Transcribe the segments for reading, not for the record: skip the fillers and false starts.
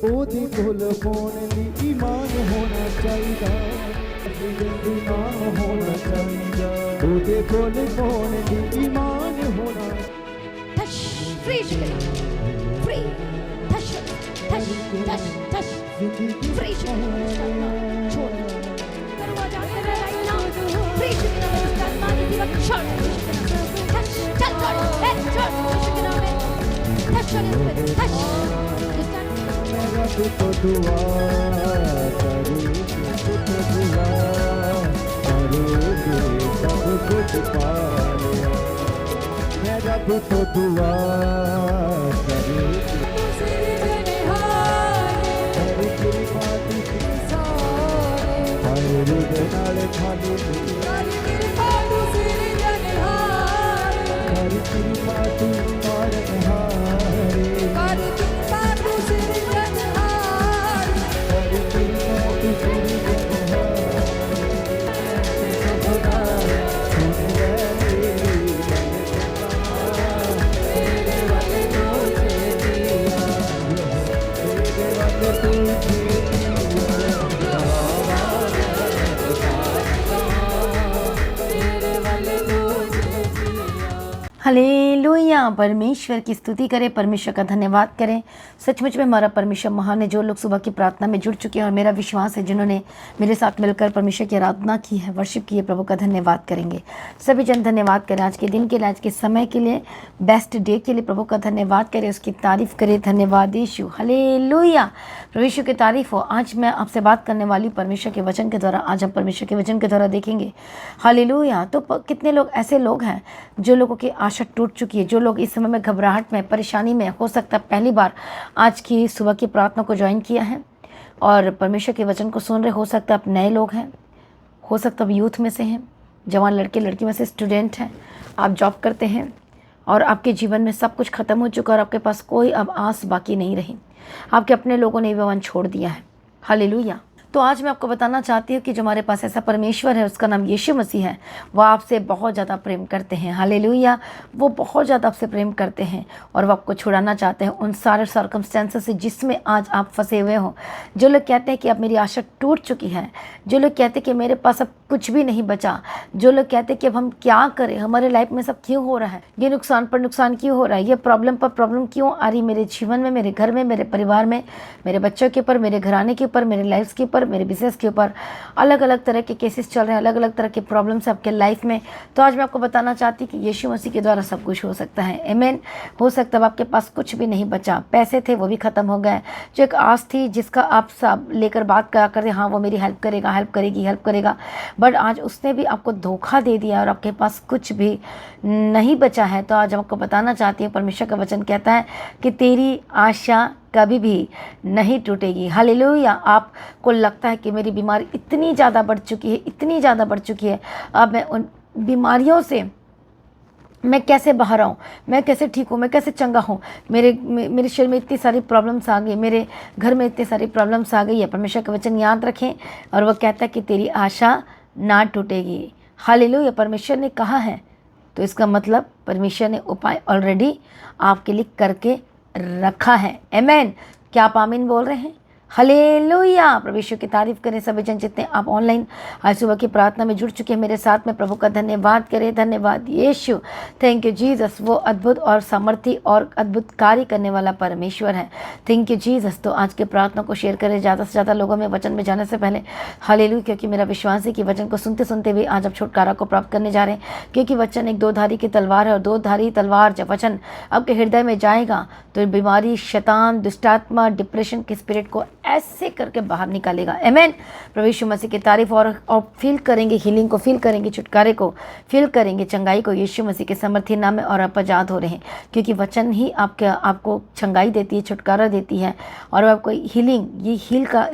ओदे कोल पाउण लई ईमान होना चाहिदा, ईमान होना चाहिदा, ओदे कोल पाउण लई ईमान होना। touch, free chicken, free, touch, touch, touch, touch, free chicken, छोड़, दरवाजा तेरा right now, free chicken, start मारी थी वक्त छोड़, touch, चल छोड़, छोड़, chicken में, touch छोड़, touch, मेरा तो दुआ करूं, तो दुआ करूंगी सब कुछ पा लिया, मेरा तो दुआ करूंगी हरी तेरी बात की सारे हरे रुग नाले खाली हरी तेरी बात और हारे हालेलुया। परमेश्वर की स्तुति करें, परमेश्वर का धन्यवाद करें। सचमुच में हमारा परमेश्वर महान है। जो लोग सुबह की प्रार्थना में जुड़ चुके हैं और मेरा विश्वास है जिन्होंने मेरे साथ मिलकर परमेश्वर की आराधना की है, वर्शिप की है, प्रभु का धन्यवाद करेंगे। सभी जन धन्यवाद करें आज के दिन के लिए, आज के समय के लिए, बेस्ट डे के लिए प्रभु का धन्यवाद करें, उसकी तारीफ करें। धन्यवाद यीशु, हालेलुया। परमेश्वर की तारीफ हो। आज मैं आपसे बात करने वाली परमेश्वर के वचन के द्वारा, आज हम परमेश्वर के वचन के द्वारा देखेंगे। हालेलुया। तो कितने लोग ऐसे लोग हैं जो लोगों की आशा टूट चुकी है, जो लोग इस समय में घबराहट में, परेशानी में, हो सकता है पहली बार आज की सुबह की प्रार्थना को ज्वाइन किया है और परमेश्वर के वचन को सुन रहे। हो सकता है आप नए लोग हैं, हो सकता है आप यूथ में से हैं, जवान लड़के लड़की में से स्टूडेंट हैं, आप जॉब करते हैं और आपके जीवन में सब कुछ खत्म हो चुका और आपके पास कोई अब आस बाकी नहीं रही। आपके अपने लोगों ने भगवान छोड़ दिया है। हालेलुया। तो आज मैं आपको बताना चाहती हूँ कि जो हमारे पास ऐसा परमेश्वर है, उसका नाम यीशु मसीह है, वो आपसे बहुत ज़्यादा प्रेम करते हैं। हालेलुया। वो बहुत ज़्यादा आपसे प्रेम करते हैं और वो आपको छुड़ाना चाहते हैं उन सारे सर्कमस्टेंसेस से जिसमें आज आप फंसे हुए हो। जो लोग कहते हैं कि अब मेरी आशा टूट चुकी है, जो लोग कहते हैं कि मेरे पास अब कुछ भी नहीं बचा, जो लोग कहते हैं कि अब हम क्या करें, हमारे लाइफ में सब क्यों हो रहा है, ये नुकसान पर नुकसान क्यों हो रहा है, ये प्रॉब्लम पर प्रॉब्लम क्यों आ रही मेरे जीवन में, मेरे घर में, मेरे परिवार में, मेरे बच्चों के ऊपर, मेरे घराने के ऊपर, मेरे लाइफ के ऊपर, मेरे बिजनेस के ऊपर अलग अलग तरह के केसेस चल रहे हैं, अलग अलग तरह के प्रॉब्लम्स आपके लाइफ में। तो आज मैं आपको बताना चाहती हूँ कि यीशु मसीह के द्वारा सब कुछ हो सकता है। आमीन। हो सकता है आपके पास कुछ भी नहीं बचा, पैसे थे वो भी खत्म हो गए, जो एक आस थी जिसका आप सब लेकर बात करा करते, हाँ वो मेरी हेल्प करेगा, हेल्प करेगी, हेल्प करेगा, बट आज उसने भी आपको धोखा दे दिया और आपके पास कुछ भी नहीं बचा है। तो आज हम आपको बताना चाहती हूँ, परमेश्वर का वचन कहता है कि तेरी आशा कभी भी नहीं टूटेगी। हालेलुया। आपको लगता है कि मेरी बीमारी इतनी ज़्यादा बढ़ चुकी है, इतनी ज़्यादा बढ़ चुकी है, अब मैं उन बीमारियों से मैं कैसे बाहर आऊँ, मैं कैसे ठीक हूँ, मैं कैसे चंगा हूँ, मेरे शरीर में इतनी सारी प्रॉब्लम्स आ गई, मेरे घर में इतनी सारी प्रॉब्लम्स आ गई है। परमेश्वर का वचन याद रखें और वह कहता है कि तेरी आशा ना टूटेगी। हालेलुया। परमेश्वर ने कहा है तो इसका मतलब परमेश्वर ने उपाय ऑलरेडी आपके लिए करके रखा है। आमीन। क्या आप आमीन बोल रहे हैं? हालेलुया। परमेश्वर की तारीफ करें। सभी जन जितने आप ऑनलाइन आज सुबह की प्रार्थना में जुड़ चुके हैं मेरे साथ में, प्रभु का धन्यवाद करें। धन्यवाद यीशु, थैंक यू जीसस। वो अद्भुत और सामर्थी और अद्भुत कार्य करने वाला परमेश्वर है। Thank you Jesus. तो आज के प्रार्थना को शेयर करें ज़्यादा से ज़्यादा लोगों में वचन में जाने से पहले। हालेलुया। क्योंकि मेरा विश्वास है कि वचन को सुनते सुनते भी आज आप छुटकारा को प्राप्त करने जा रहे हैं, क्योंकि वचन एक दो धारी की तलवार है और दो धारी तलवार जब वचन आपके हृदय में जाएगा तो बीमारी, शैतान, दुष्टात्मा, डिप्रेशन के स्पिरिट को ऐसे करके बाहर निकालेगा। आमीन। प्रभु यीशु मसीह की तारीफ और फील करेंगे, हीलिंग को फील करेंगे, छुटकारे को फील करेंगे, चंगाई को यीशु मसीह के समर्थी नाम में, और आप आजाद हो रहे हैं क्योंकि वचन ही आपको चंगाई देती है, छुटकारा देती है और आपको हीलिंग, ये हील का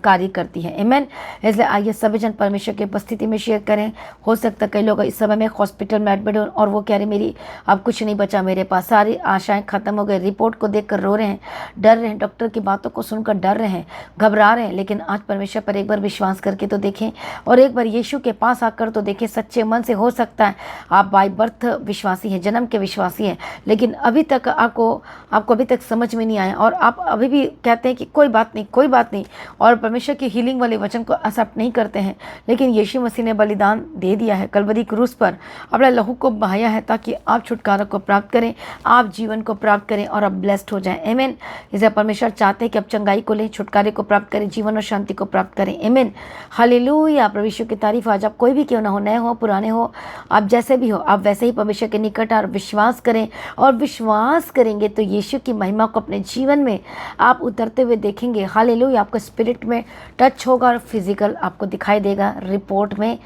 कार्य करती है। आमीन। इसलिए आइए सभी जन परमेश्वर की उपस्थिति में शेयर करें। हो सकता है कई लोग इस समय में हॉस्पिटल में एडमिट हो और वो कह रहे मेरी अब कुछ नहीं बचा, मेरे पास सारी आशाएं खत्म हो गई, रिपोर्ट को देखकर रो रहे हैं, डर रहे हैं, डॉक्टर की बातों को सुनकर डर रहे हैं। रहे हैं, घबरा रहे हैं, लेकिन आज परमेश्वर पर एक बार विश्वास करके तो देखें और एक बार यीशु के पास आकर तो देखें सच्चे मन से। हो सकता है आप बाय बर्थ विश्वासी हैं, जन्म के विश्वासी हैं, लेकिन अभी तक आपको अभी तक समझ में नहीं आया और आप अभी भी कहते हैं कि कोई बात नहीं, कोई बात नहीं, और परमेश्वर के हीलिंग वाले वचन को एक्सेप्ट नहीं करते हैं। लेकिन यीशु मसीह ने बलिदान दे दिया है, कलवरी क्रूस पर अपना लहू को बहाया है ताकि आप छुटकारा को प्राप्त करें, आप जीवन को प्राप्त करें और आप ब्लेस्ड हो जाएं। आमीन। इसे परमेश्वर चाहते हैं कि आप चंगाई को लें, छुटकारे को प्राप्त करें, जीवन और शांति को प्राप्त करें। आमीन। हालेलुया। परमेश्वर की तारीफ। आज आप कोई भी क्यों ना हो, नए हो पुराने हो, आप जैसे भी हो, आप वैसे ही परमेश्वर के निकट और विश्वास करें, और विश्वास करेंगे तो यीशु की महिमा को अपने जीवन में आप उतरते हुए देखेंगे। हालेलुया। आपको स्पिरिट में टच होगा और फिजिकल आपको दिखाई देगा, रिपोर्ट में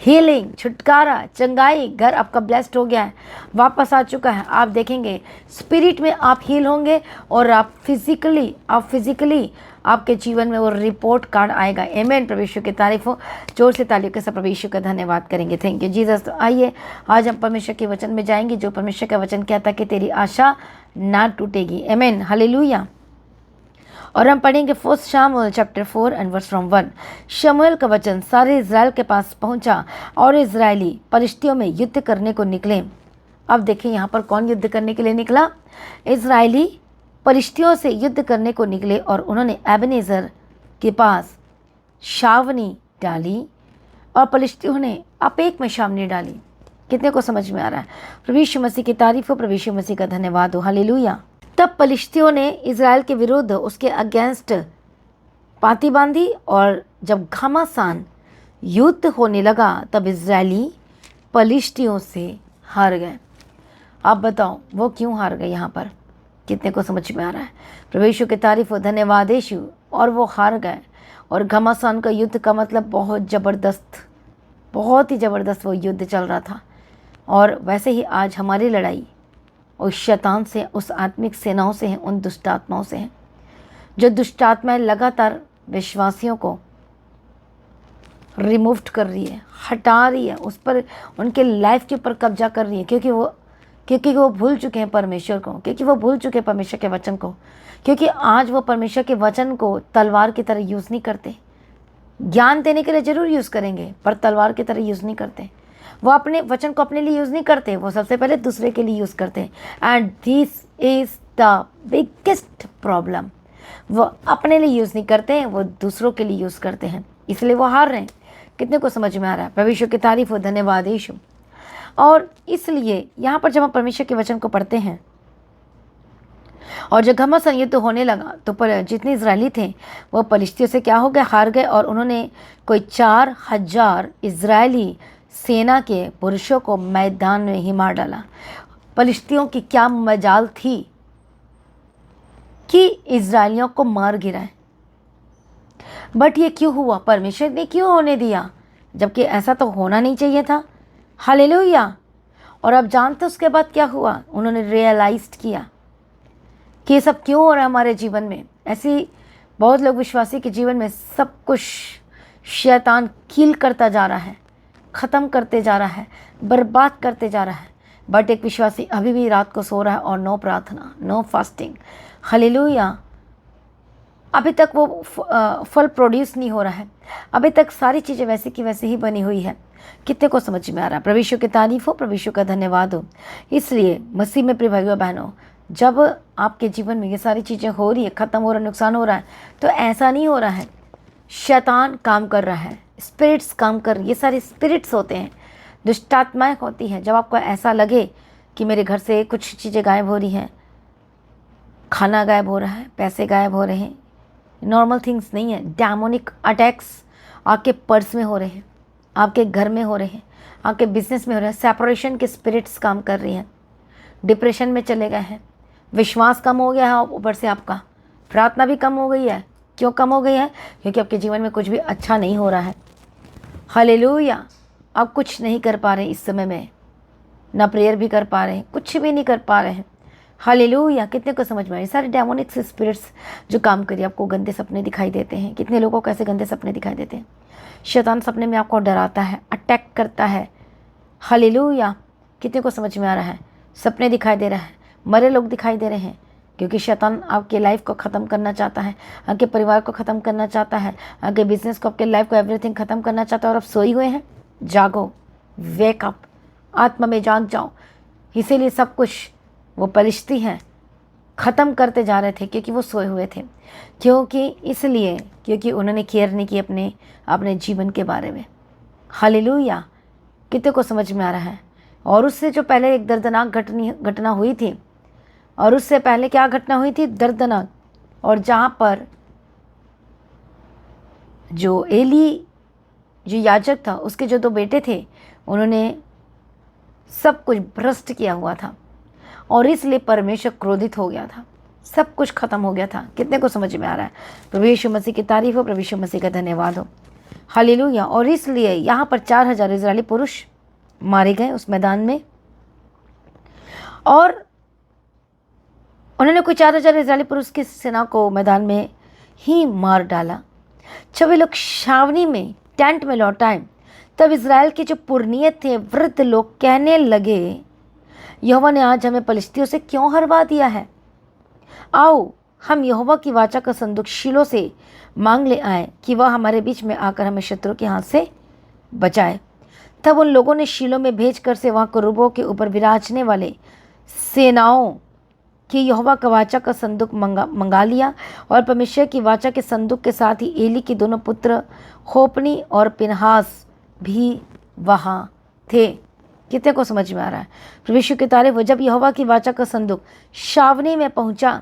हीलिंग, छुटकारा, चंगाई, घर आपका ब्लेस्ड हो गया है, वापस आ चुका है। आप देखेंगे स्पिरिट में आप हील होंगे और आप फिजिकली आपके जीवन में वो रिपोर्ट कार्ड आएगा। आमीन। परमेश्वर की तारीफ हो। जोर से तालियों के साथ परमेश्वर का धन्यवाद करेंगे। Thank you Jesus. तो आइए आज हम परमेश्वर के वचन में जाएंगे, जो परमेश्वर का वचन कहता है कि तेरी आशा ना टूटेगी। आमीन। हालेलुया। और हम पढ़ेंगे 1 शमूएल चैप्टर 4 एंड वर्स फ्रॉम 1। शमूएल का वचन सारे इज़राइल के पास पहुंचा और इज़राइली पलिश्तियों में युद्ध करने को निकले। अब देखें यहाँ पर कौन युद्ध करने के लिए निकला? इज़राइली पलिश्तियों से युद्ध करने को निकले और उन्होंने एबेनेज़र के पास छावनी डाली और पलिश्तियों ने अपेक में छावनी डाली। कितने को समझ में आ रहा है? प्रभु यीशु मसीह की तारीफ हो, प्रभु यीशु मसीह का धन्यवाद हो। हालेलुया। तब पलिश्तियों ने इज़राइल के विरुद्ध उसके अगेंस्ट पाती बांधी, और जब घमासान युद्ध होने लगा तब इज़राइली पलिश्तियों से हार गए। आप बताओ वो क्यों हार गए? यहाँ पर कितने को समझ में आ रहा है? प्रभु यीशु की तारीफ हो, धन्यवाद यीशु। और वो हार गए, और घमासान का युद्ध का मतलब बहुत ज़बरदस्त, बहुत ही ज़बरदस्त वो युद्ध चल रहा था। और वैसे ही आज हमारी लड़ाई उस शैतान से, उस आत्मिक सेनाओं से हैं, उन दुष्ट आत्माओं से हैं, जो दुष्ट आत्माएं लगातार विश्वासियों को रिमूव कर रही है, हटा रही है, उस पर उनके लाइफ के ऊपर कब्जा कर रही है, क्योंकि वो भूल चुके हैं परमेश्वर को, क्योंकि वो भूल चुके हैं परमेश्वर के वचन को, क्योंकि आज वो परमेश्वर के वचन को तलवार की तरह यूज़ नहीं करते। ज्ञान देने के लिए ज़रूर यूज़ करेंगे, पर तलवार की तरह यूज़ नहीं करते। वो अपने वचन को अपने लिए यूज़ नहीं करते, वो सबसे पहले दूसरे के लिए यूज़ करते हैं। And this is the biggest problem. वो अपने लिए यूज़ नहीं करते हैं, वो दूसरों के लिए यूज़ करते हैं, इसलिए वो हार रहे हैं। कितने को समझ में आ रहा है? परमेश्वर की तारीफ हो, धन्यवाद यीशु। और इसलिए यहाँ पर जब हम परमेश्वर के वचन को पढ़ते हैं, और जब घमासान युद्ध होने लगा तो जितने इजरायली थे वो पलिश्तियों से क्या हो गए? हार गए। और उन्होंने कोई 4000 इजरायली सेना के पुरुषों को मैदान में ही मार डाला। पलिश्तियों की क्या मजाल थी कि इजरायलियों को मार गिराए। बट ये क्यों हुआ? परमेश्वर ने क्यों होने दिया, जबकि ऐसा तो होना नहीं चाहिए था। हालेलुया। और अब जानते उसके बाद क्या हुआ? उन्होंने रियलाइज्ड किया कि ये सब क्यों हो रहा है हमारे जीवन में। ऐसी बहुत लोग विश्वासी के जीवन में सब कुछ शैतान कील करता जा रहा है, ख़त्म करते जा रहा है, बर्बाद करते जा रहा है। बट एक विश्वासी अभी भी रात को सो रहा है और नो प्रार्थना, नो फास्टिंग। हालेलुया। अभी तक वो फल प्रोड्यूस नहीं हो रहा है, अभी तक सारी चीज़ें वैसे की वैसे ही बनी हुई है। कितने को समझ में आ रहा है? प्रभु यीशु की तारीफ हो, प्रभु यीशु का धन्यवाद हो। इसलिए मसीह में प्रिय भाइयों बहनों, जब आपके जीवन में ये सारी चीज़ें हो रही है, ख़त्म हो रहा है, नुकसान हो रहा है, तो ऐसा नहीं हो रहा है शैतान काम कर रहा है, स्पिरिट्स काम कर, ये सारे स्पिरिट्स होते हैं, दुष्ट आत्माएं होती हैं। जब आपको ऐसा लगे कि मेरे घर से कुछ चीज़ें गायब हो रही हैं, खाना गायब हो रहा है, पैसे गायब हो रहे हैं, नॉर्मल थिंग्स नहीं है, डेमोनिक अटैक्स आपके पर्स में हो रहे हैं, आपके घर में हो रहे हैं, आपके बिजनेस में हो रहे हैं, सेपरेशन के स्पिरिट्स काम कर रही हैं, डिप्रेशन में चले गए हैं, विश्वास कम हो गया है, ऊपर से आपका प्रार्थना भी कम हो गई है। क्यों कम हो गई है? क्योंकि आपके जीवन में कुछ भी अच्छा नहीं हो रहा है। हालेलुया। आप कुछ नहीं कर पा रहे इस समय में, ना प्रेयर भी कर पा रहे हैं, कुछ भी नहीं कर पा रहे हैं। हालेलुया। कितने को समझ में आए? सारे डेमोनिक स्पिरिट्स जो काम करिए, आपको गंदे सपने दिखाई देते हैं। कितने लोगों को ऐसे गंदे सपने दिखाई देते हैं? शैतान सपने में आपको डराता है, अटैक करता है। हालेलुया। कितने को समझ में आ रहा है? सपने दिखाई दे रहा है, मरे लोग दिखाई दे रहे हैं, क्योंकि शैतान आपके लाइफ को ख़त्म करना चाहता है, आपके परिवार को ख़त्म करना चाहता है, आपके बिजनेस को, आपके लाइफ को, एवरीथिंग ख़त्म करना चाहता है। और आप सोई हुए हैं, जागो, वेक अप, आत्मा में जाग जाओ। इसीलिए सब कुछ वो पलिश्ती हैं ख़त्म करते जा रहे थे, क्योंकि वो सोए हुए थे, क्योंकि उन्होंने केयर नहीं की अपने जीवन के बारे में। हालेलुया। कितने को समझ में आ रहा है? और उससे जो पहले एक दर्दनाक घटना हुई थी, और उससे पहले क्या घटना हुई थी? दर्दनाक। और जहाँ पर जो एली जो याजक था, उसके जो 2 बेटे थे, उन्होंने सब कुछ भ्रष्ट किया हुआ था, और इसलिए परमेश्वर क्रोधित हो गया था, सब कुछ खत्म हो गया था। कितने को समझ में आ रहा है? प्रभु यीशु मसीह की तारीफ हो, प्रभु यीशु मसीह का धन्यवाद हो। हालेलुया। और इसलिए यहाँ पर 4000 इजरायली पुरुष मारे गए उस मैदान में, और उन्होंने कोई 4000 इजरायली पुरुष की सेना को मैदान में ही मार डाला। जब वे लोग छावनी में, टेंट में लौट आए, तब इजराइल के जो पुरनिये थे, वृद्ध लोग कहने लगे, यहोवा ने आज हमें पलिश्तियों से क्यों हरवा दिया है? आओ हम यहोवा की वाचा का संदूक शीलो से मांग ले आए कि वह हमारे बीच में आकर हमें शत्रु के हाथ से बचाए। तब उन लोगों ने शीलो में भेजकर से वहाँ करूबों के ऊपर विराजने वाले सेनाओं की यहोवा का वाचा का संदूक मंगा लिया, और परमेश्वर की वाचा के संदूक के साथ ही एली के दोनों पुत्र होपनी और पिनहास भी वहाँ थे। कितने को समझ में आ रहा है? परमेश्वर की तारीफ हो। जब यहोवा की वाचा का संदूक छावनी में पहुंचा,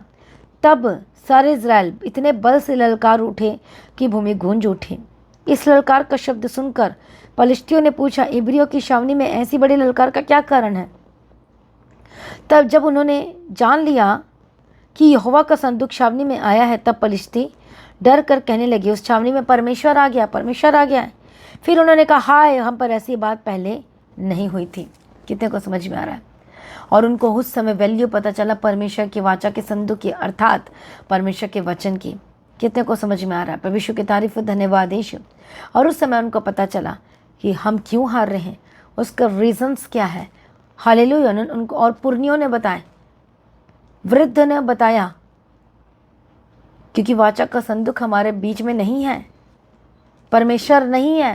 तब सारे इज़राइल इतने बल से ललकार उठे कि भूमि गूंज उठी। इस ललकार का शब्द सुनकर पलिश्तियों ने पूछा, इब्रियों की छावनी में ऐसी बड़ी ललकार का क्या कारण है? तब जब उन्होंने जान लिया कि यहोवा का संदूक छावनी में आया है, तब पलिश्ती डर कर कहने लगे, उस छावनी में परमेश्वर आ गया, परमेश्वर आ गया है। फिर उन्होंने कहा, हाय, हम पर ऐसी बात पहले नहीं हुई थी। कितने को समझ में आ रहा है? और उनको उस समय वैल्यू पता चला परमेश्वर की वाचा के संदूक की, अर्थात परमेश्वर के वचन की। कितने को समझ में आ रहा है? परमेश्वर की तारीफ हो, धन्यवाद यीशु। और उस समय उनको पता चला कि हम क्यों हार रहे हैं, उसका रीजंस क्या है। हालेलुया। उनको और पुरनियों ने बताए, वृद्ध ने बताया, क्योंकि वाचा का संदूक हमारे बीच में नहीं है, परमेश्वर नहीं है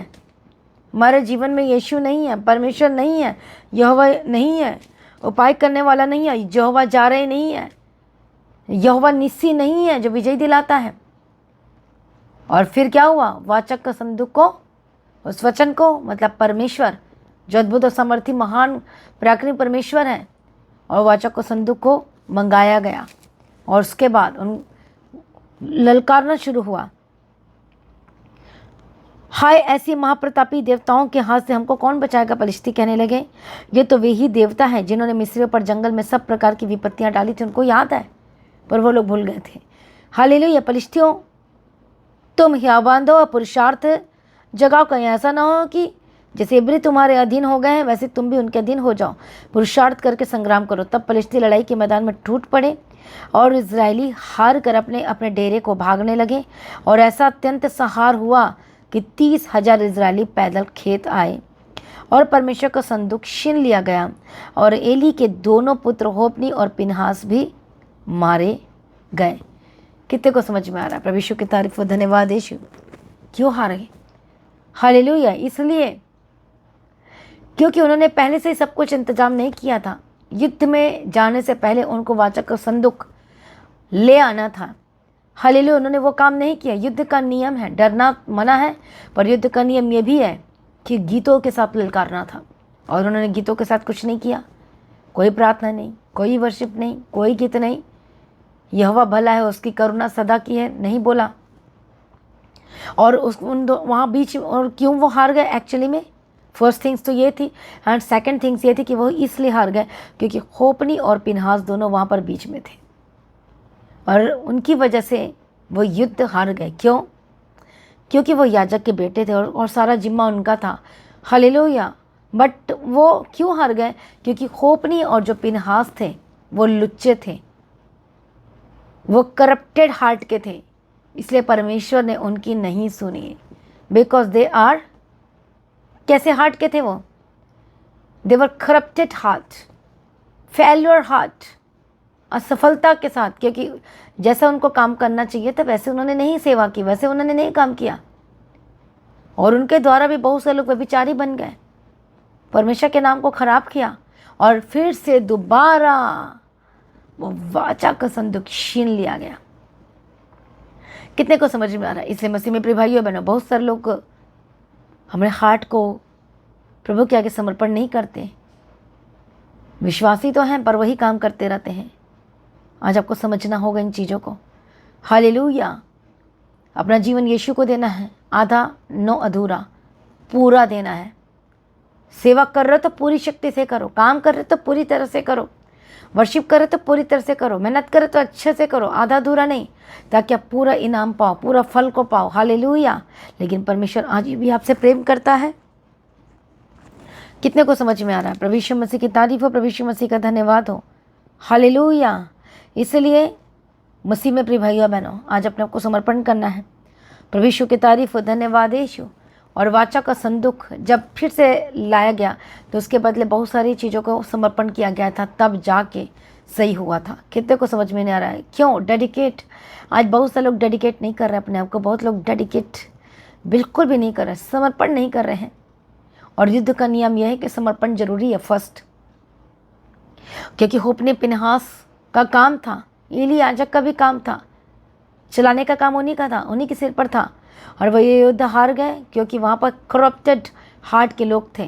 हमारे जीवन में, यीशु नहीं है, परमेश्वर नहीं है, यहोवा नहीं है, उपाय करने वाला नहीं है, यहोवा जा रहे नहीं है, यहोवा निस्सी नहीं है जो विजय दिलाता है। और फिर क्या हुआ? वाचक का संदूक को, उस वचन को, मतलब परमेश्वर जो अद्भुत और समर्थी महान पराक्रमी परमेश्वर है, और वाचक को संदूक को मंगाया गया। और उसके बाद उन ललकारना शुरू हुआ, हाय, ऐसी महाप्रतापी देवताओं के हाथ से हमको कौन बचाएगा? पलिश्ती कहने लगे, ये तो वे ही देवता हैं जिन्होंने मिस्रियों पर जंगल में सब प्रकार की विपत्तियां डाली थी। उनको याद है, पर वो लोग भूल गए थे। हालेलुया। पलिश्तियों, तुम हिया बांधो और पुरुषार्थ जगाओ, कहीं ऐसा ना हो कि जैसे इब्री तुम्हारे अधीन हो गए हैं, वैसे तुम भी उनके अधीन हो जाओ। पुरुषार्थ करके संग्राम करो। तब पलिश्ती लड़ाई के मैदान में टूट पड़े, और इजरायली हार कर अपने अपने डेरे को भागने लगे। और ऐसा अत्यंत सहार हुआ कि 30,000 इजरायली पैदल खेत आए, और परमेश्वर का संदूक छीन लिया गया। और एली के दोनों पुत्र होपनी और पिनहास भी मारे गए। कितने को समझ में आ रहा है? परमेश्वर की तारीफ हो, धन्यवाद यीशु। क्यों हारे? हालेलुया। इसलिए क्योंकि उन्होंने पहले से ही सब कुछ इंतजाम नहीं किया था। युद्ध में जाने से पहले उनको वाचक का संदूक ले आना था। हालेलुया। उन्होंने वो काम नहीं किया। युद्ध का नियम है, डरना मना है, पर युद्ध का नियम ये भी है कि गीतों के साथ ललकारना था। और उन्होंने गीतों के साथ कुछ नहीं किया, कोई प्रार्थना नहीं, कोई वर्शिप नहीं, कोई गीत नहीं। यहोवा भला है, उसकी करुणा सदा की है, नहीं बोला। और वहाँ बीच, और क्यों वो हार गए एक्चुअली में? फर्स्ट थिंग्स तो ये थी, एंड सेकंड थिंग्स ये थी कि वो इसलिए हार गए क्योंकि होपनी और पिनहास दोनों वहाँ पर बीच में थे, और उनकी वजह से वो युद्ध हार गए। क्यों? क्योंकि वो याजक के बेटे थे, और सारा जिम्मा उनका था। हालेलुया। बट वो क्यों हार गए? क्योंकि होपनी और जो पिनहास थे वो लुच्चे थे, वो करप्टेड हार्ट के थे, इसलिए परमेश्वर ने उनकी नहीं सुनी। बिकॉज दे आर, कैसे हार्ट के थे वो? दे वर करप्टेड हार्ट, फेल्योर हार्ट, असफलता के साथ, क्योंकि जैसा उनको काम करना चाहिए था वैसे उन्होंने नहीं सेवा की, वैसे उन्होंने नहीं काम किया, और उनके द्वारा भी बहुत से लोग व्यभिचारी बन गए, परमेश्वर के नाम को खराब किया, और फिर से दोबारा वो वाचा का संदूक छीन लिया गया। कितने को समझ में आ रहा है? इसलिए मसीह में प्रिय भाइयों बहनों, बहुत सारे लोग हमारे हार्ट को प्रभु के आगे समर्पण नहीं करते। विश्वासी तो हैं पर वही काम करते रहते हैं। आज आपको समझना होगा इन चीज़ों को। हालेलुया। अपना जीवन यीशु को देना है, आधा नो अधूरा, पूरा देना है। सेवा कर रहे हो तो पूरी शक्ति से करो, काम कर रहे हो तो पूरी तरह से करो, वर्शिप कर रहे हो तो पूरी तरह से करो, मेहनत करे तो अच्छे से करो, आधा अधूरा नहीं, ताकि आप पूरा इनाम पाओ, पूरा फल को पाओ। हालेलुया। लेकिन परमेश्वर आज भी आपसे प्रेम करता है। कितने को समझ में आ रहा है? प्रभु यीशु मसीह की तारीफ हो, प्रभु यीशु मसीह का धन्यवाद हो। हालेलुया। इसलिए मसीह में प्रिय भाइयों बहनों, आज अपने आपको समर्पण करना है। प्रभु यीशु की तारीफ हो, धन्यवाद यीशु। और वाचा का संदूक जब फिर से लाया गया तो उसके बदले बहुत सारी चीज़ों को समर्पण किया गया था, तब जाके सही हुआ था। कितने को समझ में नहीं आ रहा है? क्यों? डेडिकेट। आज बहुत से लोग डेडिकेट नहीं कर रहे अपने आप को, बहुत लोग डेडिकेट बिल्कुल भी नहीं कर रहे, समर्पण नहीं कर रहे हैं। और युद्ध का नियम यह है कि समर्पण जरूरी है फर्स्ट, क्योंकि होपने पिनहास का काम था, एली याजक का भी काम था, चलाने का काम उन्हीं का था, उन्हीं के सिर पर था, और वह ये युद्ध हार गए क्योंकि वहाँ पर करप्टेड हार्ट के लोग थे,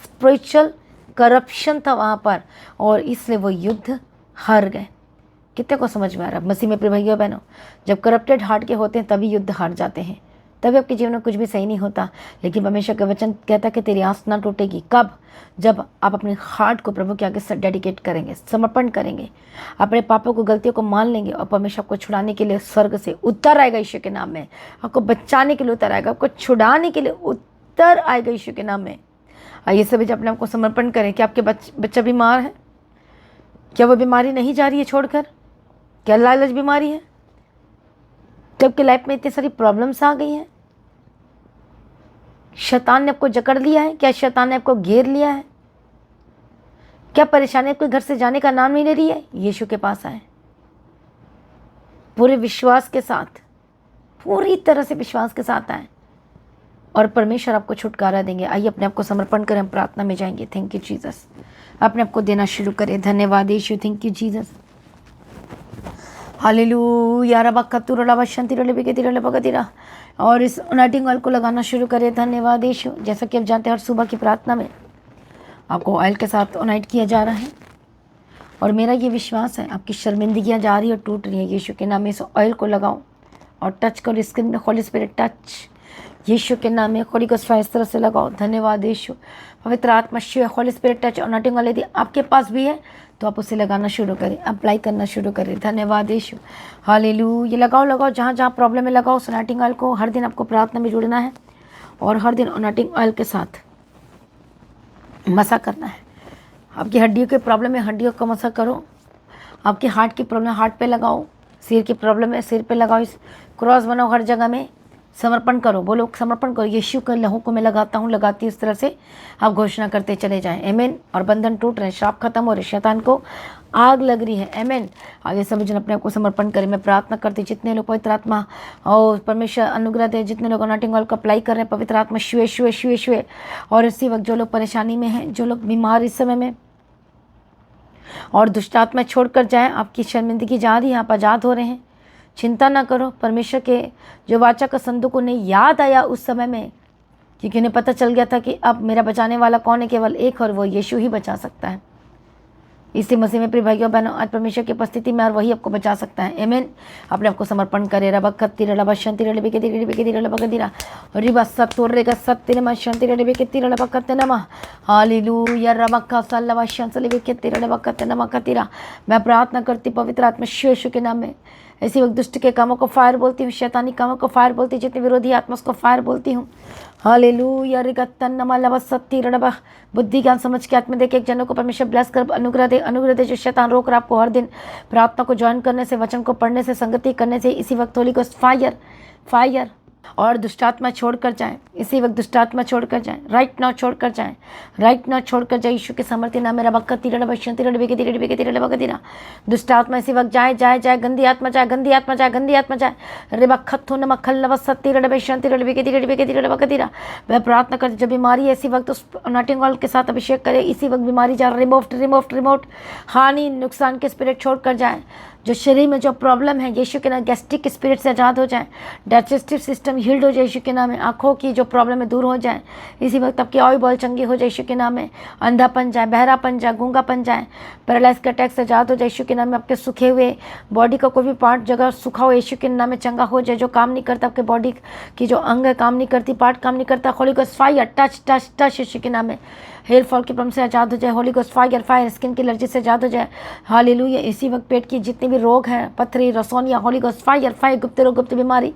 स्पिरिचुअल करप्शन था वहाँ पर, और इसलिए वो युद्ध हार गए। कितने को समझ में आ रहा है? मसीह में प्रिय भाइयों बहनों, जब करप्टेड हार्ट के होते हैं तभी युद्ध हार जाते हैं, तभी आपके जीवन में कुछ भी सही नहीं होता। लेकिन परमेश्वर का वचन कहता है कि तेरी आस ना टूटेगी। कब? जब आप अपने हार्ट को प्रभु के आगे डेडिकेट करेंगे, समर्पण करेंगे, अपने पापों को, गलतियों को मान लेंगे, और परमेश्वर को छुड़ाने के लिए स्वर्ग से उत्तर आएगा यीशु के नाम में, आपको बचाने के लिए उत्तर आएगा, आपको छुड़ाने के लिए उत्तर आएगा यीशु के नाम में। आइए सभी जब अपने आपको समर्पण करें। कि आपके बच्चा बीमार है? क्या वो बीमारी नहीं जा रही है छोड़कर? क्या लालच बीमारी है? क्या आपकी लाइफ में इतनी सारी प्रॉब्लम्स आ गई हैं? शैतान ने आपको जकड़ लिया है? क्या शैतान ने आपको घेर लिया है? क्या परेशानी आपके घर से जाने का नाम नहीं ले रही है? यीशु के पास आए, पूरे विश्वास के साथ, पूरी तरह से विश्वास के साथ आए, और परमेश्वर आपको छुटकारा देंगे। आइए अपने आप को समर्पण करें, हम प्रार्थना में जाएंगे। Thank you Jesus. अपने आप को देना शुरू करें। धन्यवाद यीशु, थैंक यू जीसस। हालेलुया। रबा शांति रबा। और इस अनॉइंटिंग ऑयल को लगाना शुरू करें। धन्यवाद यीशु। जैसा कि आप जानते हैं, हर सुबह की प्रार्थना में आपको ऑयल के साथ अनॉइंट किया जा रहा है, और मेरा ये विश्वास है आपकी शर्मिंदगियाँ जा रही और टूट रही है। यीशु के नाम में इस ऑयल को लगाओ और टच करो स्किन में। होली स्पिरिट टच, यीशु के नाम में होली गोस्ट फायर इस तरह से लगाओ। धन्यवाद यीशु। पवित्र आत्मा Shiv, holy spirit touch, anointing oil यदि आपके पास भी है तो आप उसे लगाना शुरू करें, अप्लाई करना शुरू करें। धन्यवाद यीशु। हालेलुया। ये लगाओ जहाँ जहाँ प्रॉब्लम है लगाओ। अनॉइंटिंग ऑयल को हर दिन आपको प्रार्थना में जुड़ना है, और हर दिन अनॉइंटिंग ऑयल के साथ मसा करना है। आपकी हड्डियों के प्रॉब्लम है, हड्डियों का मसा करो। आपके हार्ट की प्रॉब्लम है, हार्ट पे लगाओ। सिर की प्रॉब्लम है, सिर पे लगाओ। इस क्रॉस बनाओ, हर जगह में समर्पण करो। बोलो समर्पण करो, यीशु के लहू को मैं लगाता हूँ, लगाती हूँ। इस तरह से आप घोषणा करते चले जाएं। आमीन। और बंधन टूट रहे, श्राप खत्म हो रहे, शैतान को आग लग रही है। आमीन। आगे सभी जन अपने आप को समर्पण करें। मैं प्रार्थना करती, जितने लोग पवित्र आत्मा और परमेश्वर अनुग्रह दे, जितने लोग अनॉइंटिंग ऑयल को अप्लाई कर रहे हैं, पवित्र आत्मा शिवे शिवे शिवे शिवे। और इसी वक्त जो लोग परेशानी में हैं, जो लोग बीमार इस समय में, और दुष्ट आत्मा छोड़कर जाएं, आपकी शर्मिंदगी जा रही है, आप आज़ाद हो रहे हैं। चिंता ना करो। परमेश्वर के जो वाचा का संदूक उन्हें याद आया उस समय में, क्योंकि उन्हें पता चल गया था कि अब मेरा बचाने वाला कौन है? केवल एक, और वो यीशु ही बचा सकता है। इसी मसीह में प्रिय भाइयों बहनों, आज परमेश्वर की उपस्थिति में और वही आपको बचा सकता है। आमीन। अपने आपको समर्पण करें। रबा कत्ती रबा शांति रबे के रबा कदीरा रिबा सत्तोरे का सत्य नमा शांति रबे के रबा कत्ते नमा। हालेलुया। रबा का सल्लवा शांति रबे के रबा कत्ते नमा कतीरा। मैं प्रार्थना करती पवित्र आत्मा यीशु के नाम में, ऐसी वक्त दुष्ट के कामों को फायर बोलती हूँ, शैतानी कामों को फायर बोलती हूँ, जितने विरोधी आत्मा को फायर बोलती हूँ। हालेलुया। रिगत्तन नमा लवा सत्ती रबा। बुद्धि ज्ञान समझ के आत्मा देके एक जनों को परमेश्वर ब्लेस कर अनुग्रह दे। जो शैतान रोक रहा आपको हर दिन प्रार्थना को ज्वाइन करने से, वचन को पढ़ने से, संगति करने से, इसी वक्त होली गोस्ट फायर फायर। और दुष्टात्मा छोड़कर जाएं, इसी वक्त दुष्टात्मा छोड़कर जाएं, राइट नाउ छोड़कर जाएं, राइट नाउ छोड़कर जाए यीशु के सामर्थ्य नाम में। रबक्कती रबशंती रबेकेती रबेकेती रबकतीरा, दुष्टात्मा इसी वक्त जाए जाए जाए, गंदी आत्मा जाए, गंदी आत्मा जाए, गंदी आत्मा जाए। रबखत्थु नमखल नवसत्ती रबशंती रबेकेती रबेकेती रबकतीरा। वह प्रार्थना करते जो बीमारी है इसी वक्त उस अनॉइंटिंग ऑयल के साथ अभिषेक करे, इसी वक्त बीमारी जा रिमोव्ड, हानि नुकसान के स्पिरिट छोड़कर जाए। जो शरीर में जो प्रॉब्लम है यीशु के नाम, गैस्ट्रिक स्पिरिट से आज़ाद हो जाए, डाइजेस्टिव सिस्टम हील्ड हो जाए यीशु के नाम में, आँखों की जो प्रॉब्लम है दूर हो जाए, इसी वक्त आपकी ऑयल बॉल चंगी हो जाए यीशु के नाम में। अंधापन जाए, बहरापन जाए, गूंगापन जाए, पैरालाइज के अटैक से आज़ाद हो जाए यीशु के नाम में। आपके सूखे हुए बॉडी का कोई भी पार्ट जगह सूखा हो यीशु के नाम में चंगा हो जाए। जो काम नहीं करता आपके बॉडी की जो अंग है काम नहीं करती, पार्ट काम नहीं करता, holy ghost fire touch touch touch यीशु के नाम में। हेयर फॉल की प्रॉब्लम से आज़ाद हो जाए, holy ghost fire fire, skin की एलर्जी से आज़ाद हो जाए, हालेलुया। इसी वक्त पेट की जितने भी रोग हैं, पथरी, रसोनिया, होली गोस्ट फायर फायर, गुप्त रोग, गुप्त बीमारी,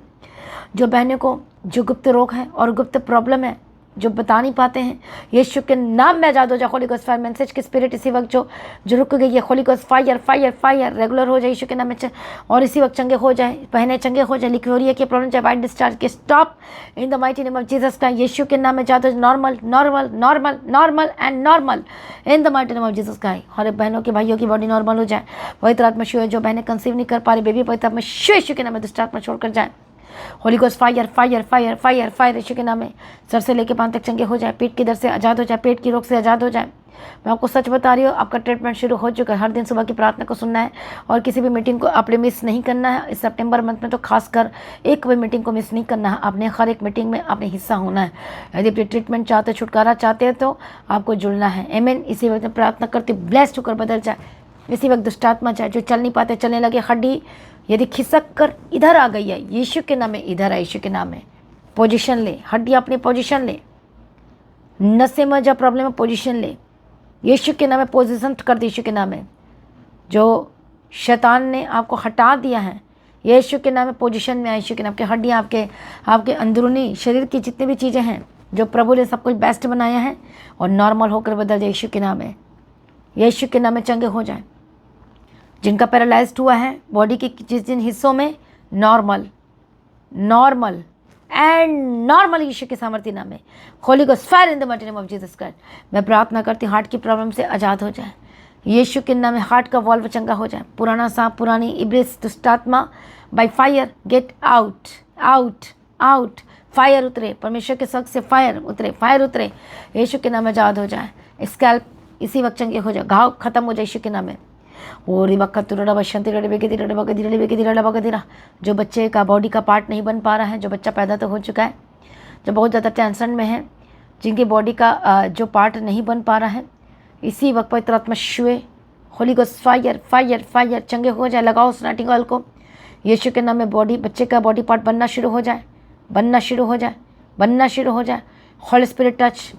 जो बहनों को जो गुप्त रोग है और गुप्त प्रॉब्लम है जो बता नहीं पाते हैं, यीशु के नाम में आज़ाद हो जाए। होली गोस्ट फायर, मैसेज की स्पिरिट इसी वक्त जो रुक गई है, holy ghost fire fire fire regular हो जाए यीशु के नाम में, और इसी वक्त चंगे हो जाए, बहनें चंगे हो जाए, लिक्योरिया की प्रॉब्लम चाहे वाइट डिस्चार्ज के stop in the mighty name of Jesus का, यीशु के नाम में आज़ाद हो जाए। Normal normal normal normal and normal in the mighty name of Jesus का। हर बहनों की भाइयों की बॉडी नॉर्मल हो जाए। पवित्र आत्मा शिव, जो बहनें कंसीव नहीं कर पा रही बेबी, पवित्र आत्मा शिव यीशु के नाम में दुष्ट आत्मा छोड़कर जाए। Holy ghost fire fire fire fire fire यीशु के नाम में, सर से लेके पांव तक चंगे हो जाए, पेट की दर्द से आज़ाद हो जाए, पेट की रोग से आज़ाद हो जाए। मैं आपको सच बता रही हूँ, आपका ट्रीटमेंट शुरू हो चुका है। हर दिन सुबह की प्रार्थना को सुनना है और किसी भी मीटिंग को आपने मिस नहीं करना है। इस सितंबर मंथ में तो खासकर एक भी मीटिंग को मिस नहीं करना है। आपने हर एक मीटिंग में आपने हिस्सा होना है। यदि आप ट्रीटमेंट चाहते हो, छुटकारा चाहते हैं, तो आपको जुड़ना है। आमीन। इसी वक्त प्रार्थना करती ब्लेस्ड होकर बदल जाए। इसी वक्त दुष्टात्मा जाए, जो चल नहीं पाते चलने लगे, हड्डी यदि खिसक कर इधर आ गई है यीशु के नाम में, इधर है यीशु के नाम में, पोजीशन ले, हड्डी अपनी पोजीशन ले, नशे में जब प्रॉब्लम है पोजीशन ले, यीशु के नाम में पोजीशन कर दे यीशु के नाम में। जो शैतान ने आपको हटा दिया है यीशु के नाम में, पोजीशन में यीशु के नाम के, हड्डियाँ आपके अंदरूनी शरीर की जितनी भी चीज़ें हैं जो प्रभु ने सब कुछ बेस्ट बनाया है और नॉर्मल होकर बदल जाए यीशु के नाम में। यीशु के नाम में चंगे हो जाए। जिनका पैरालाइज्ड हुआ है बॉडी के जिन हिस्सों में, नॉर्मल नॉर्मल एंड नॉर्मल यीशु के सामर्थ्य नाम में, Holi ghost fire in the mighty name of Jesus Christ. मैं प्रार्थना करती हूँ हार्ट की प्रॉब्लम से आज़ाद हो जाए यीशु के नाम में। हार्ट का वॉल्व चंगा हो जाए। पुराना सांप, पुरानी इब्लिस, दुष्टात्मा by fire get out out out. Fire उतरे, परमेश्वर के शक्ति से फायर उतरे यीशु के नाम में आज़ाद हो जाए। स्कैल्प इसी वक्त चंगे हो जाए, घाव खत्म हो जाए यीशु के नाम में। जो बच्चे का बॉडी का पार्ट नहीं बन पा रहा है, जो बच्चा पैदा तो हो चुका है, जो बहुत ज़्यादा टेंशन में है, जिनकी बॉडी का जो पार्ट नहीं बन पा रहा है, इसी वक्त पवित्र आत्मा शुए, holy ghost fire fire fire चंगे हो जाए। लगाओ उस नाइटिंग ऑयल को यीशु के नाम में, बॉडी बच्चे का बॉडी पार्ट बनना शुरू हो जाए, बनना शुरू हो जाए, बनना शुरू हो जाए। होली स्पिरिट टच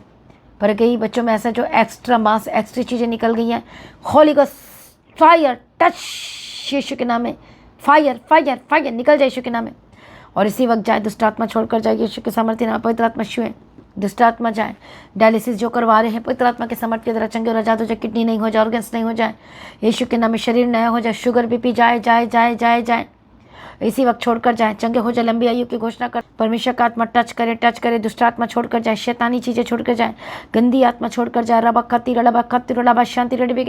पर कई बच्चों में ऐसा जो एक्स्ट्रा मांस, एक्स्ट्रा चीज़ें निकल गई हैं, होली गोस्ट फायर टच यीशु के नाम में, फायर फायर फायर निकल जाए यीशु के नाम में। और इसी वक्त जाए, दुष्टात्मा छोड़कर जाए यीशु के सामर्थ्य नाम। पवित्र आत्मा छुए, दुष्टात्मा जाए। डायलिसिस जो करवा रहे हैं पवित्र आत्मा के सामर्थ्य के द्वारा चंगे और आज़ाद हो जाए। किडनी नहीं हो जाए, ऑर्गन्स नहीं हो जाए यीशु के नाम में। शरीर नया हो जाए, शुगर बीपी जाए जाए जाए जाए जाए इसी वक्त छोड़कर जाए, चंगे हो जाए, लंबी आयु की घोषणा कर। परमेश्वर का आत्मा टच करे, दुष्ट आत्मा छोड़कर जाए, शैतानी चीज़ें छोड़कर जाए, गंदी आत्मा छोड़कर जाए। रबा शांति रड़बा।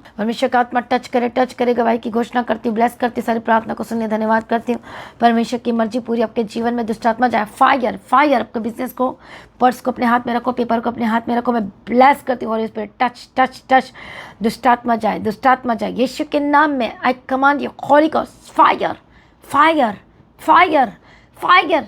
परमेश्वर का आत्मा टच करे, गवाही की घोषणा करती, ब्लेस करती, सारी प्रार्थना को सुनने धन्यवाद करती हूँ। परमेश्वर की मर्जी पूरी आपके जीवन में, दुष्ट आत्मा जाए, फायर फायर। आपके बिजनेस को, पर्स को अपने हाथ में रखो, पेपर को अपने हाथ में रखो, मैं ब्लेस करती हूँ। और इस पर टच टच टच, दुष्टात्मा जाए यीशु के नाम में। I command you holy ghost fire fire fire fire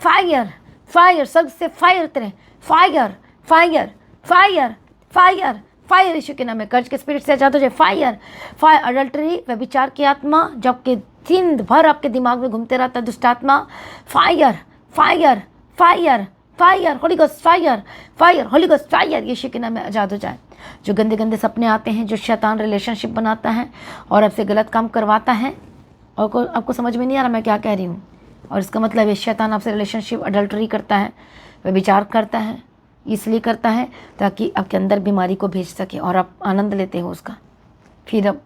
fire fire, सब से फायर उतरे, fire fire fire fire fire यीशु के नाम में। कर्ज के स्पिरिट से आजाद हो जाए, फायर फायर। अडल्टरी व विचार की आत्मा जबकि दिन भर आपके दिमाग में घूमते रहता है, दुष्टात्मा fire fire fire fire, holy ghost fire fire, holy ghost fire यीशु के नाम में आजाद हो जाए। जो गंदे गंदे सपने आते हैं, जो शैतान रिलेशनशिप बनाता है और आपसे गलत काम करवाता है और आपको समझ में नहीं आ रहा मैं क्या कह रही हूँ, और इसका मतलब ये शैतान आपसे रिलेशनशिप अडल्टरी करता है, वह विचार करता है, इसलिए करता है ताकि आपके अंदर बीमारी को भेज सके और आप आनंद लेते हो उसका। फिर अब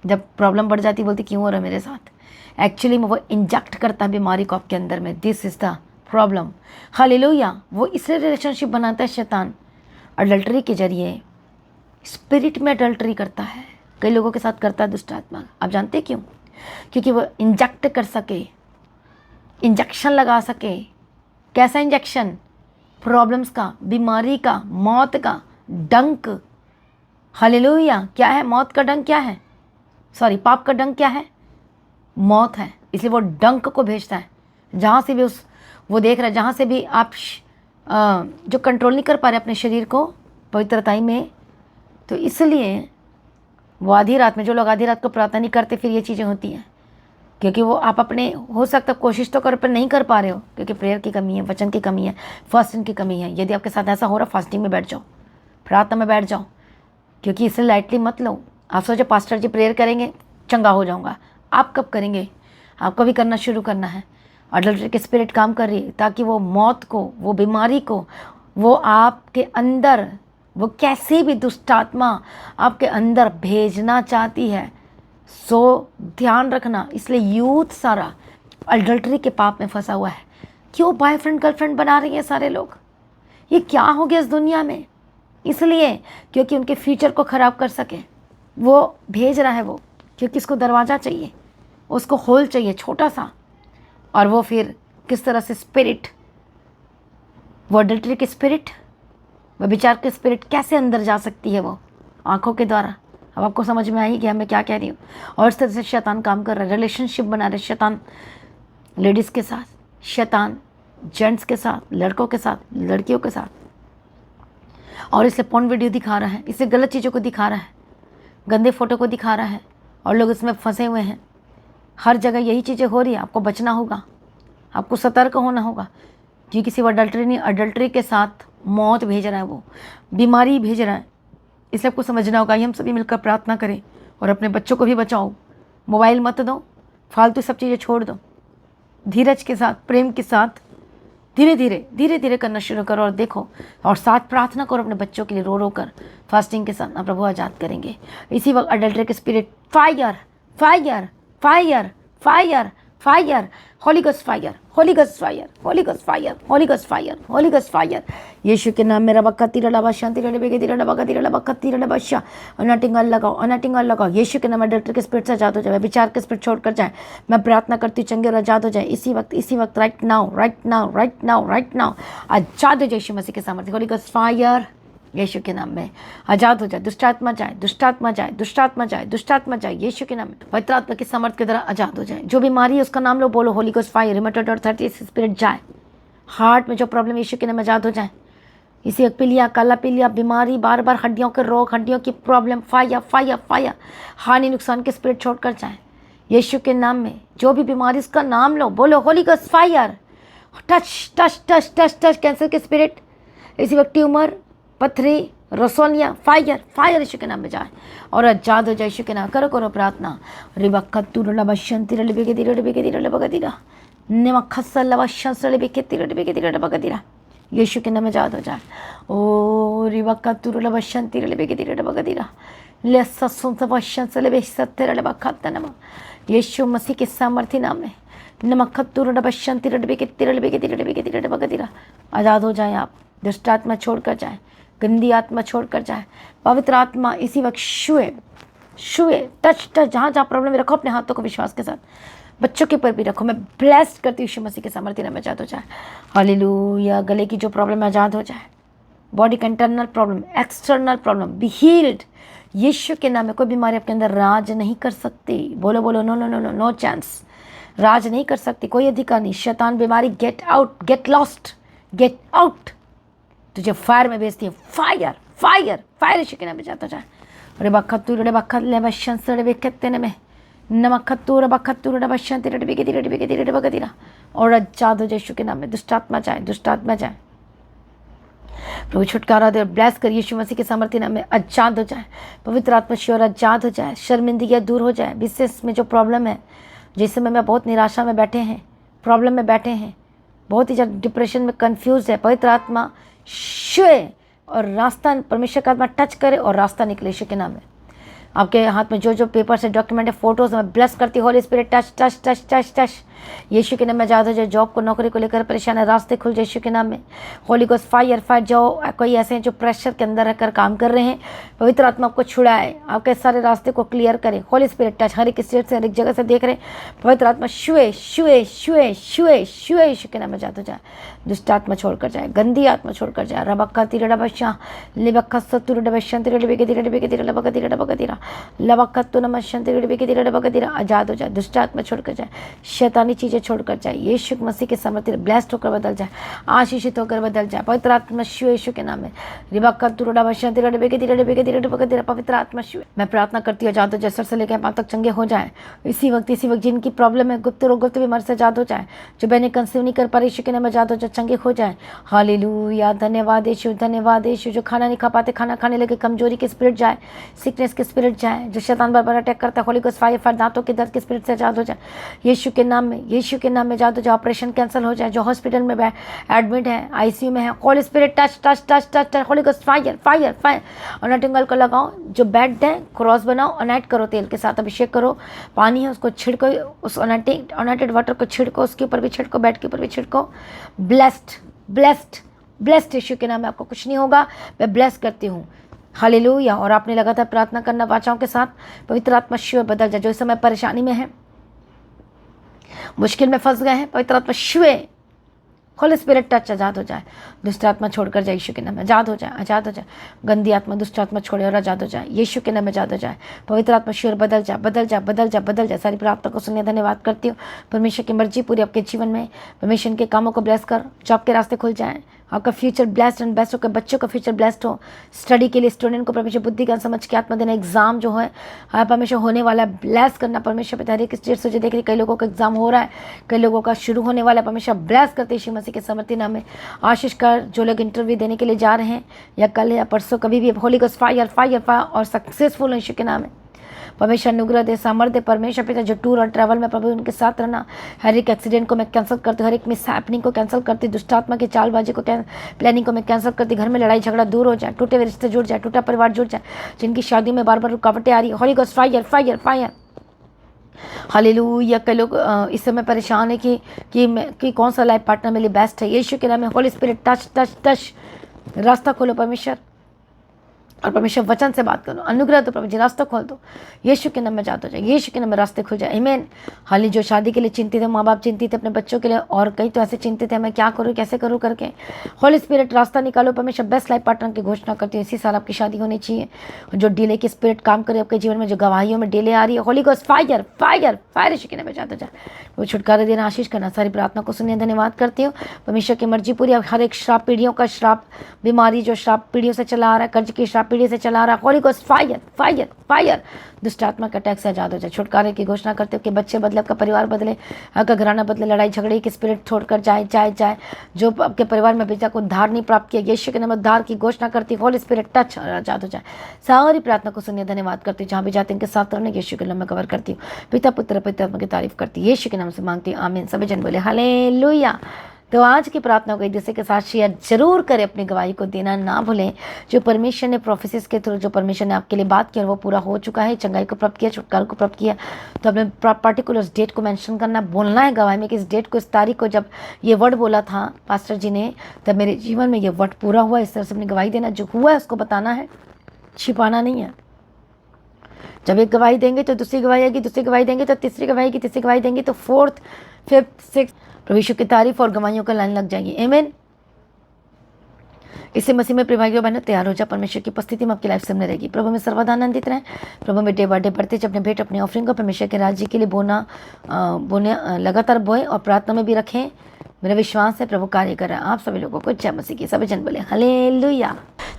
जब प्रॉब्लम बढ़ जाती बोलती क्यों हो रहा है मेरे साथ, एक्चुअली में वो इंजेक्ट करता है बीमारी को आपके अंदर में। This is the problem. Hallelujah. वो इसलिए रिलेशनशिप बनाता है शैतान, अडल्टरी के जरिए स्पिरिट में अडल्टरी करता है। कई लोगों के साथ करता है दुष्ट आत्मा। आप जानते हैं क्यों? क्योंकि वो इंजेक्ट कर सके, इंजेक्शन लगा सके। कैसा इंजेक्शन? प्रॉब्लम्स का, बीमारी का, मौत का डंक। हालेलुया। क्या है मौत का डंक? क्या है? सॉरी, पाप का डंक क्या है? मौत है। इसलिए वो डंक को भेजता है जहाँ से भी वो देख रहा है, जहाँ से भी आप जो कंट्रोल नहीं कर पा रहे अपने शरीर को पवित्रताई में, तो इसलिए वो आधी रात में, जो लोग आधी रात को प्रार्थना नहीं करते, फिर ये चीज़ें होती हैं। क्योंकि वो आप अपने, हो सकता है कोशिश तो कर पर नहीं कर पा रहे हो, क्योंकि प्रेयर की कमी है, वचन की कमी है, फास्टिंग की कमी है। यदि आपके साथ ऐसा हो रहा, फास्टिंग में बैठ जाओ, प्रार्थना में बैठ जाओ, क्योंकि इसे लाइटली मत लो। आप सोचो पास्टर जी प्रेयर करेंगे चंगा हो जाऊंगा। आप कब करेंगे? आपको भी करना शुरू करना है। अडल्टरी के स्पिरिट काम कर रही है ताकि वो मौत को, वो बीमारी को, वो आपके अंदर, वो कैसी भी दुष्ट आत्मा आपके अंदर भेजना चाहती है। सो ध्यान रखना। इसलिए यूथ सारा अडल्टरी के पाप में फंसा हुआ है। क्यों बॉयफ्रेंड गर्लफ्रेंड बना रही हैं सारे लोग? ये क्या हो गया इस दुनिया में? इसलिए क्योंकि उनके फ्यूचर को ख़राब कर सके वो भेज रहा है वो, क्योंकि उसको दरवाज़ा चाहिए, उसको होल चाहिए छोटा सा। और वो फिर किस तरह से स्पिरिट, वो अडल्टरी के स्पिरिट, वो विचार के स्पिरिट कैसे अंदर जा सकती है? वो आंखों के द्वारा। अब आपको समझ में आई कि मैं क्या कह रही हूँ। और इस तरह से शैतान काम कर रहा है, रिलेशनशिप बना रहे शैतान लेडीज़ के साथ, शैतान जेंट्स के साथ, लड़कों के साथ, लड़कियों के साथ। और इसे पॉर्न वीडियो दिखा रहा है, इसे गलत चीज़ों को दिखा रहा है, गंदे फोटो को दिखा रहा है, और लोग इसमें फंसे हुए हैं। हर जगह यही चीज़ें हो रही है। आपको बचना होगा, आपको सतर्क होना होगा, कि किसी अडल्टरी नहीं, अडल्टरी के साथ मौत भेज रहा है, वो बीमारी भेज रहा है। इसलिए आपको समझना होगा। हम सभी मिलकर प्रार्थना करें और अपने बच्चों को भी बचाओ। मोबाइल मत दो, फालतू सब चीज़ें छोड़ दो, धीरज के साथ, प्रेम के साथ धीरे धीरे करना शुरू करो। और देखो, और साथ प्रार्थना करो अपने बच्चों के लिए, रो रो कर फास्टिंग के साथ। आप प्रभु आज़ाद करेंगे। इसी वक्त अडल्टरी के spirit fire fire fire fire fire, holy ghost fire, holy ghost fire, holy ghost fire, holy ghost fire, holy ghost fire. यीशु के नाम में रबक्कती रडबा शांति रडबे के दिरा रबक्कती रडबक्कती रडबा शा। अनटिंग ऑयल लगाओ, अनटिंग ऑयल लगाओ। यीशु के नाम में अडल्टरी के स्पिरिट से आजाद हो जाए, विचार के स्पिरिट छोड़कर जाए। मैं प्रार्थना करती हूँ चंगे और आजाद हो जाए इसी वक्त, right now, right now, right now, right now. आजाद हो जाए यीशु मसीह के सामर्थ्य। होली गोस्ट फायर, यीशु के नाम में आजाद हो जाए। दुष्टात्मा जाए, दुष्टात्मा जाए, दुष्टात्मा जाए, दुष्टात्मा जाए। यीशु के नाम में पवित्र आत्मा की सामर्थ के द्वारा आजाद हो जाए। जो बीमारी है उसका नाम लो, बोलो Holi ghost fire. Rheumatoid arthritis spirit जाए। हार्ट में जो प्रॉब्लम, यीशु के नाम में आजाद हो जाए। इसी पीलिया, काला पीलिया बीमारी, बार बार हड्डियों के रोग, हड्डियों की प्रॉब्लम, फायर फायर फायर। हानि नुकसान के स्पिरिट छोड़कर जाए यीशु के नाम में। जो भी बीमारी उसका नाम लो, बोलो Holi ghost fire. Touch touch touch touch touch. Cancer के स्पिरिट, इसी वक्त ट्यूमर, पथरी, रसोलिया, फायर फायर यीशु के नाम में जाए और आजाद हो जाए यीशु के नाम। करो करो प्रार्थना। रिबक्कतु रलबशंति रलबेगेदि रलबेगेदि रलबगदिरा निमखसल लबशंस रलबेकेति रलबेगेदि रलबगदिरा। यीशु के नाम में आजाद हो जाए। ओ रिबक्कतु रलबशंति रलबेगेदि रलबगदिरा लेससुन सबशंस रलबेसत्ते रलबखतनम। यीशु मसीह के सामर्थ्य नाम में नमखतु रलबशंति रलबेकेति रलबेगेदि रलबेगेदि रलबगदिरा। आजाद हो जाए आप। दुष्ट आत्मा छोड़कर जाए, गंदी आत्मा छोड़कर जाए। पवित्र आत्मा इसी वक्त छुए टच जहाँ जहाँ प्रॉब्लम रखो अपने हाथों को विश्वास के साथ, बच्चों के ऊपर भी रखो। मैं ब्लेस्ड करती हूँ यीशु मसीह के सामर्थ्य नाम में आजाद हो जाए। हालेलुया। गले की जो प्रॉब्लम है आजाद हो जाए। बॉडी का internal problem, external problem be healed. यीशु के नाम में कोई बीमारी आपके अंदर राज नहीं कर सकती। बोलो बोलो, no no no no no chance. राज नहीं कर सकती, कोई अधिकार नहीं। शैतान बीमारी, get out, get lost, get out. तुझे फायर में भेजती है। फायर फायर फायर यीशु के नाम में जाता जाए। रिबक्कतु रलबक्कत लेबशंस रलबेकेते में नमखतु रबक्कतु रलबशंति रलबेगेदि रलबेगेदि रलबगदिरा। और आजाद हो जाए यीशु के नाम में। दुष्टात्मा जाए, दुष्टात्मा जाए। प्रभु छुटकारा दे, ब्लेस कर यीशु मसीह के सामर्थ्य नाम में आजाद हो जाए। पवित्र आत्मा श्योर आजाद हो जाए। शर्मिंदगियाँ दूर हो जाए। बिजनेस में जो प्रॉब्लम है, जिस समय में बहुत निराशा में बैठे हैं, प्रॉब्लम में बैठे हैं, बहुत ही ज़्यादा डिप्रेशन में कंफ्यूज है, पवित्र आत्मा छुए और रास्ता, परमेश्वर का आत्मा टच करे और रास्ता निकले यीशु के नाम में। आपके हाथ में जो जो पेपर से डॉक्यूमेंट है, फोटोज, मैं ब्लेस करती हूँ। Holy spirit touch touch touch touch touch. यीशु के नाम में जादू जो जॉब को, नौकरी को लेकर परेशान है, रास्ते खुल जाए यीशु के नाम में। Holi ghost fire fire. जो कोई ऐसे हैं जो प्रेशर के अंदर रहकर काम कर रहे हैं, पवित्र आत्मा आपको छुड़ाए, आपके सारे रास्ते को क्लियर करे। Holi spirit touch. हर एक स्टेट से, हर एक जगह से देख रहे हैं, पवित्र आत्मा शुए शुए शुए शुए शुए यीशु के नाम में जादू जाए। दुष्ट आत्मा छोड़कर जाए, गंदी आत्मा छोड़कर जाए। रबक्का तीरा बशा लिबक्का सत्तुर डबशन तीरा डबे के तीरा डबे के तीरा लबक्का तीरा डबक्का तीरा लबक्का तो नमशन तीरा डबे के तीरा डबक्का तीरा। आजाद हो जाए, दुष्ट आत्मा छोड़कर जाए, शैतानी चीजें छोड़कर जाए। यीशु मसीह के समर्थित ब्लेस्ड होकर बदल जाए, आशीषित होकर बदल जाए। पवित्र आत्मा शिव यीशु के नाम में। रिबक्का तीरा डबशन तीरा डबे के तीरा डबे के तीरा डबक्का तीरा। पवित्र आत्मा शिव, मैं प्रार्थना करती हूँ आजाद हो जाए, सर से लेकर पांव तक चंगे हो जाए इसी वक्त जिनकी प्रॉब्लम है, गुप्त रोग गुप्त बीमारी से आजाद हो जाए। जो बहने कंसीव नहीं कर पा रही, यीशु के नाम में आजाद हो जाए, चंगे हो जाए। हालेलुया। धन्यवाद यीशु, धन्यवाद यीशु। जो खाना नहीं खा पाते, खाना खाने लगे, कमजोरी के स्पिरिट जाए, सिकनेस के स्पिरिट जाए। जो शैतान बार बार अटैक करता है, होली गोस्ट फायर फायर। दांतों के दर्द के स्पिरिट से आजाद हो जाए यीशु के नाम में, यीशु के नाम में आजाद हो जाए। ऑपरेशन कैंसिल हो जाए। जो हॉस्पिटल में एडमिट है, आईसीयू में है, Holi spirit touch touch touch touch touch. Holi ghost fire fire fire. Anointing oil को लगाओ, जो बेड है क्रॉस बनाओ, अनॉइंट करो, तेल के साथ अभिषेक करो, पानी है उसको छिड़को, उस अनॉइंटेड वाटर को छिड़को, उसके ऊपर भी छिड़को, बेड के ऊपर भी छिड़को। ब्लेस्ड ब्लेस्ड ब्लेस्ड यीशु के नाम में। आपको कुछ नहीं होगा, मैं ब्लेस करती हूँ। हालेलुया। और आपने लगातार प्रार्थना करना वाचाओं के साथ, पवित्र आत्मा शिव बदल जाए। जो इस समय परेशानी में है, मुश्किल में फंस गए हैं, पवित्र आत्मा शिव, होली स्पिरिट टच, आजाद हो जाए। दुष्ट आत्मा छोड़कर जाए यीशु के नाम में, आजाद हो जाए, आजाद हो जाए। गंदी आत्मा, दुष्ट आत्मा छोड़े और आजाद हो जाए यीशु के नाम में, आजाद हो जाए। पवित्र आत्मा शिव बदल जाए, बदल जाए, बदल जाए, बदल जाए। सारी प्रार्थना को सुनने धन्यवाद करती हूँ। परमेश्वर की मर्जी पूरी आपके जीवन में। परमेश्वर के कामों को ब्लेस कर, जॉब के रास्ते खुल जाए, आपका फ्यूचर ब्लेस्ड एंड बेस्ट हो, के बच्चों का फ्यूचर ब्लेस्ड हो। स्टडी के लिए स्टूडेंट को परमेश्वर बुद्धि का समझ के आत्मा देना। एग्जाम जो है परमेश्वर होने वाला है, ब्लेस करना परमेश्वर पिता। हर एक स्टेट से जो देख रही, कई लोगों का एग्जाम हो रहा है, कई लोगों का शुरू होने वाला है, परमेश्वर ब्लेस करते यीशु मसीह के समर्थी नाम में। आशीष कर जो लोग इंटरव्यू देने के लिए जा रहे हैं, या कल या परसों, कभी भी, Holi ghost fire fire fire और सक्सेसफुल यीशु के नाम में। परमेश्वर अनुग्रह दे, सामर्थ्य परमेश्वर पिता। जो टूर और ट्रैवल में प्रभु उनके साथ रहना। हर एक एक्सीडेंट को मैं कैंसिल करती हूँ, हर एक मिस हैपनिंग को कैंसिल करती, दुष्टात्मा की चालबाजी को, प्लानिंग को मैं कैंसिल करती। घर में लड़ाई झगड़ा दूर हो जाए, टूटे हुए रिश्ते जुड़ जाए, टूटा परिवार जुड़ जाए, जिनकी शादी में बार बार रुकावटें आ रही है, holy ghost fire fire fire. Hallelujah. कई लोग इस समय परेशान है कि कौन सा लाइफ पार्टनर मेरे लिए बेस्ट है। यीशु के नाम में Holi spirit touch touch touch. रास्ता खोलो परमेश्वर, और परमेश्वर वचन से बात करो। अनुग्रह तो प्रभु जी, रास्ता खोल दो यीशु के नाम में, जाते हो जाए यीशु के नाम में, रास्ते खुल जाए। आमीन। हाल ही जो शादी के लिए चिंतित है, माँ बाप चिंतित है अपने बच्चों के लिए, और कई तो ऐसे चिंतित है मैं क्या करूँ, कैसे करूँ करके। होली स्पिरिट रास्ता निकालो। परमेश्वर बेस्ट लाइफ पार्टनर की घोषणा करती हूँ, इसी साल आपकी शादी होनी चाहिए। जो डिले की स्पिरिट काम करे आपके जीवन में, जो गवाहियों में डिले आ रही है, holy ghost fire fire fire यीशु के नाम में, जाते हो जाए। वो छुटकारा देना, आशीष करना। सारी प्रार्थना को सुनने धन्यवाद करती हूँ। परमेश्वर की मर्जी पूरी। हर एक श्राप, पीढ़ियों का श्राप, बीमारी जो श्राप पीढ़ियों से चला आ रहा है, कर्ज की श्राप पीढ़ी से चला आ रहा है, holy ghost fire fire fire. दुष्ट आत्मा का अटैक से आजाद हो जाए। छुटकारे की घोषणा करते हो कि बच्चे बदले, आपका परिवार बदले, आपका घराना बदले, लड़ाई झगड़े की स्पिरिट छोड़कर जाए जाए जाए। जो आपके परिवार में बेटा को उद्धार नहीं प्राप्त किया, यीशु के नाम में उद्धार की घोषणा करती, होली स्पिरिट टच और आजाद हो जाए। सारी प्रार्थना को सुनिए धन्यवाद करती हूँ। जहाँ भी जाते हैं इनके साथ रहने, यीशु के नाम में कवर करती हूँ। पिता पुत्र पवित्र आत्मा की तारीफ करती हूँ, यीशु के नाम से मांगती हूँ, आमीन। सभी जन बोले हालेलुया। तो आज की प्रार्थना को एक दूसरे के साथ शेयर जरूर करें, अपनी गवाही को देना ना भूलें। जो परमेश्वर ने प्रोफेसिस के थ्रू, जो परमेश्वर ने आपके लिए बात किया, वो पूरा हो चुका है। चंगाई को प्राप्त किया, छुटकारा को प्राप्त किया, तो अपने पर्टिकुलर उस डेट को मेंशन करना, बोलना है गवाही में कि इस डेट को, इस तारीख को जब ये वर्ड बोला था पास्टर जी ने, तब मेरे जीवन में ये वर्ड पूरा हुआ। इस तरह से अपनी गवाही देना, जो हुआ है उसको बताना है, छिपाना नहीं है। जब एक गवाही देंगे तो दूसरी गवाही आएगी, दूसरी गवाही देंगे तो तीसरी गवाही आएगी, तीसरी गवाही देंगे तो फोर्थ, फिफ्थ, सिक्स्थ, प्रभु यीशु की तारीफ और गवाहियों का लाइन लग जाएगी। आमीन। इसे मसीह में प्रिय भाइयों बहनों, तैयार हो जाए। परमेश्वर की उपस्थिति में आपकी लाइफ सामने रहेगी। प्रभु में सर्वदा आनंदित रहें। प्रभु में डे बाय डे बढ़ते जब अपने भेंट, अपने ऑफरिंग को परमेश्वर के राज्य के लिए बोने लगातार बोएं और प्रार्थना में भी रखें। मेरा विश्वास है प्रभु कार्य कर रहा है। आप सभी लोगों को जय मसीह की। सभी जन बोले हालेलुया।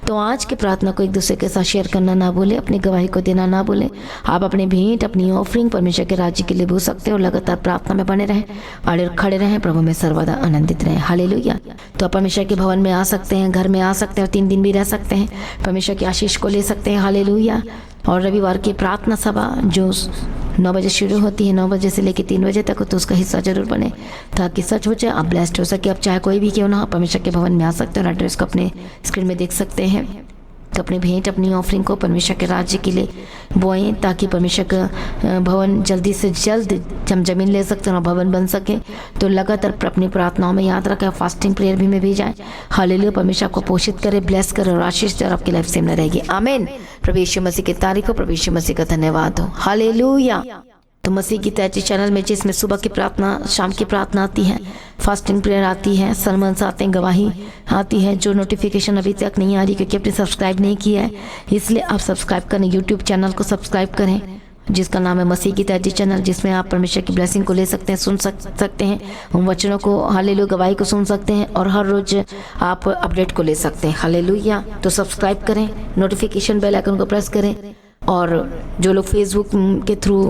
तो आज की प्रार्थना को एक दूसरे के साथ शेयर करना ना भूलें, अपनी गवाही को देना ना भूलें। आप अपने भेंट, अपनी ऑफरिंग परमेश्वर के राज्य के लिए भूल सकते हो। लगातार प्रार्थना में बने रहें और खड़े रहें, प्रभु में सर्वदा आनंदित रहें। हालेलुया। तो आप परमेश्वर के भवन में आ सकते हैं, घर में आ सकते हैं और 3 दिन भी रह सकते हैं, परमेश्वर की आशीष को ले सकते हैं। हालेलुया। और रविवार की प्रार्थना सभा जो 9 बजे शुरू होती है, 9 बजे से लेकर 3 बजे तक, तो उसका हिस्सा जरूर बने, ताकि सच हो जाए, आप ब्लेस्ड हो सके। आप चाहे कोई भी क्यों ना, परमेश्वर के भवन में आ सकते हैं और एड्रेस को अपने स्क्रीन में देख सकते हैं। तो अपनी भेंट, अपनी ऑफरिंग को परमेश्वर के राज्य के लिए बोएं, ताकि परमेश्वर का भवन जल्दी से जल्द हम जमीन ले सकते हैं और भवन बन सके। तो लगातार अपनी प्रार्थनाओं में याद रखें, फास्टिंग प्रेयर भी में भी जाएं। हालेलुया। परमेश्वर आपको पोषित करे, ब्लेस करे और आशीष दे और आपकी लाइफ सेम न रहेगी। आमीन। प्रभु यीशु मसीह की तारीफ हो, प्रभु यीशु मसीह का धन्यवाद हो। हालेलुया। तो मसीह की तैयारी चैनल में जिसमें सुबह की प्रार्थना, शाम की प्रार्थना आती है, फास्टिंग प्रेयर आती है, सरमन्स आते हैं, गवाही आती है। जो नोटिफिकेशन अभी तक नहीं आ रही क्योंकि आपने सब्सक्राइब नहीं किया है, इसलिए आप सब्सक्राइब करें, यूट्यूब चैनल को सब्सक्राइब करें जिसका नाम है मसीह की तैयारी चैनल, जिसमें आप परमेश्वर की ब्लेसिंग को ले सकते हैं, सुन सकते हैं, उन वचनों को, हालेलुया, गवाही को सुन सकते हैं और हर रोज आप अपडेट को ले सकते हैं। हालेलुया। तो सब्सक्राइब करें, नोटिफिकेशन बेल आइकन को प्रेस करें। और जो लोग फेसबुक के थ्रू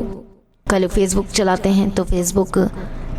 कल फेसबुक चलाते हैं तो फेसबुक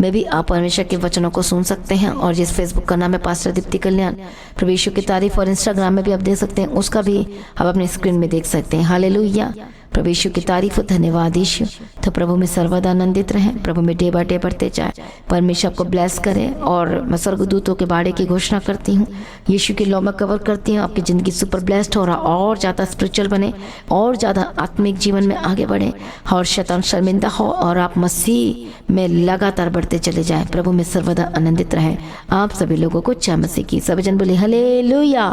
में भी आप परमेश्वर के वचनों को सुन सकते हैं। और जिस फेसबुक का नाम है पास्टर दीप्ति कल्याण, प्रभु यीशु की तारीफ, और इंस्टाग्राम में भी आप देख सकते हैं, उसका भी आप अपनी स्क्रीन में देख सकते हैं। हालेलुया। प्रभु यीशु की तारीफ, धन्यवाद यीशु। तो प्रभु में सर्वदा आनंदित रहें, प्रभु में डे बाय डे बढ़ते जाए, परमेश्वर को ब्लेस करें। और मैं स्वर्गदूतों के बाड़े की घोषणा करती हूँ, यीशु की लौ में कवर करती हूँ, आपकी ज़िंदगी सुपर ब्लेस्ड हो रहा, और ज़्यादा स्पिरिचुअल बने, और ज़्यादा आत्मिक जीवन में आगे बढ़े, और शैतान शर्मिंदा हो, और आप मसीह में लगातार बढ़ते चले जाएं। प्रभु में सर्वदा आनंदित रहें। आप सभी लोगों को जय मसीह की। सभी जन बोले हालेलुया।